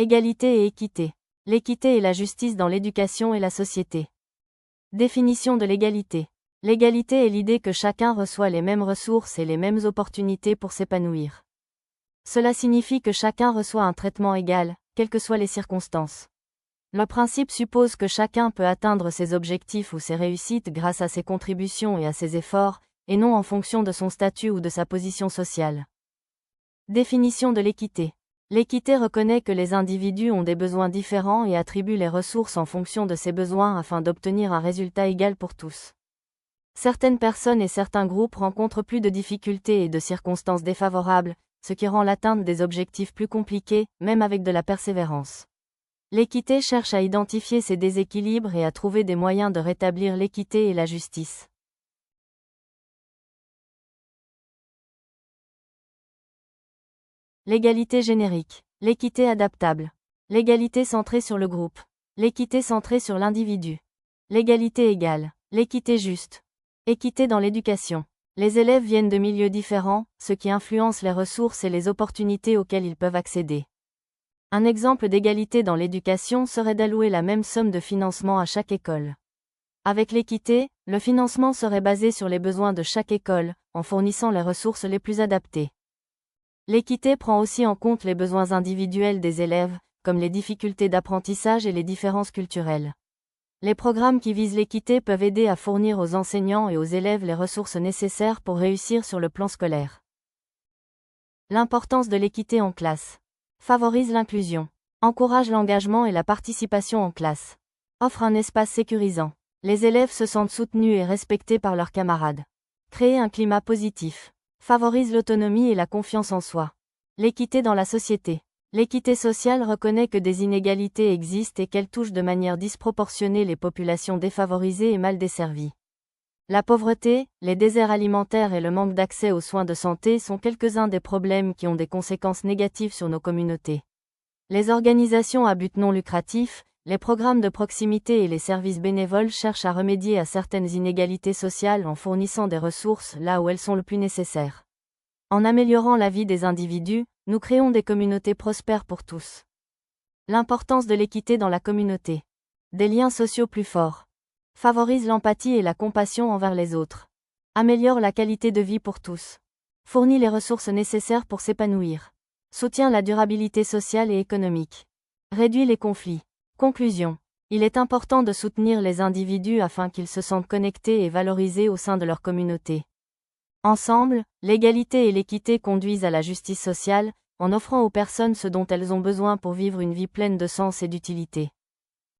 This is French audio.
Égalité et équité. L'équité et la justice dans l'éducation et la société. Définition de l'égalité. L'égalité est l'idée que chacun reçoit les mêmes ressources et les mêmes opportunités pour s'épanouir. Cela signifie que chacun reçoit un traitement égal, quelles que soient les circonstances. Le principe suppose que chacun peut atteindre ses objectifs ou ses réussites grâce à ses contributions et à ses efforts, et non en fonction de son statut ou de sa position sociale. Définition de l'équité. L'équité reconnaît que les individus ont des besoins différents et attribue les ressources en fonction de ces besoins afin d'obtenir un résultat égal pour tous. Certaines personnes et certains groupes rencontrent plus de difficultés et de circonstances défavorables, ce qui rend l'atteinte des objectifs plus compliquée, même avec de la persévérance. L'équité cherche à identifier ces déséquilibres et à trouver des moyens de rétablir l'équité et la justice. L'égalité générique. L'équité adaptable. L'égalité centrée sur le groupe. L'équité centrée sur l'individu. L'égalité égale. L'équité juste. Équité dans l'éducation. Les élèves viennent de milieux différents, ce qui influence les ressources et les opportunités auxquelles ils peuvent accéder. Un exemple d'égalité dans l'éducation serait d'allouer la même somme de financement à chaque école. Avec l'équité, le financement serait basé sur les besoins de chaque école, en fournissant les ressources les plus adaptées. L'équité prend aussi en compte les besoins individuels des élèves, comme les difficultés d'apprentissage et les différences culturelles. Les programmes qui visent l'équité peuvent aider à fournir aux enseignants et aux élèves les ressources nécessaires pour réussir sur le plan scolaire. L'importance de l'équité en classe. Favorise l'inclusion. Encourage l'engagement et la participation en classe. Offre un espace sécurisant. Les élèves se sentent soutenus et respectés par leurs camarades. Créer un climat positif. Favorise l'autonomie et la confiance en soi. L'équité dans la société. L'équité sociale reconnaît que des inégalités existent et qu'elles touchent de manière disproportionnée les populations défavorisées et mal desservies. La pauvreté, les déserts alimentaires et le manque d'accès aux soins de santé sont quelques-uns des problèmes qui ont des conséquences négatives sur nos communautés. Les organisations à but non lucratif, les programmes de proximité et les services bénévoles cherchent à remédier à certaines inégalités sociales en fournissant des ressources là où elles sont le plus nécessaires. En améliorant la vie des individus, nous créons des communautés prospères pour tous. L'importance de l'équité dans la communauté. Des liens sociaux plus forts. Favorise l'empathie et la compassion envers les autres. Améliore la qualité de vie pour tous. Fournit les ressources nécessaires pour s'épanouir. Soutient la durabilité sociale et économique. Réduit les conflits. Conclusion. Il est important de soutenir les individus afin qu'ils se sentent connectés et valorisés au sein de leur communauté. Ensemble, l'égalité et l'équité conduisent à la justice sociale, en offrant aux personnes ce dont elles ont besoin pour vivre une vie pleine de sens et d'utilité.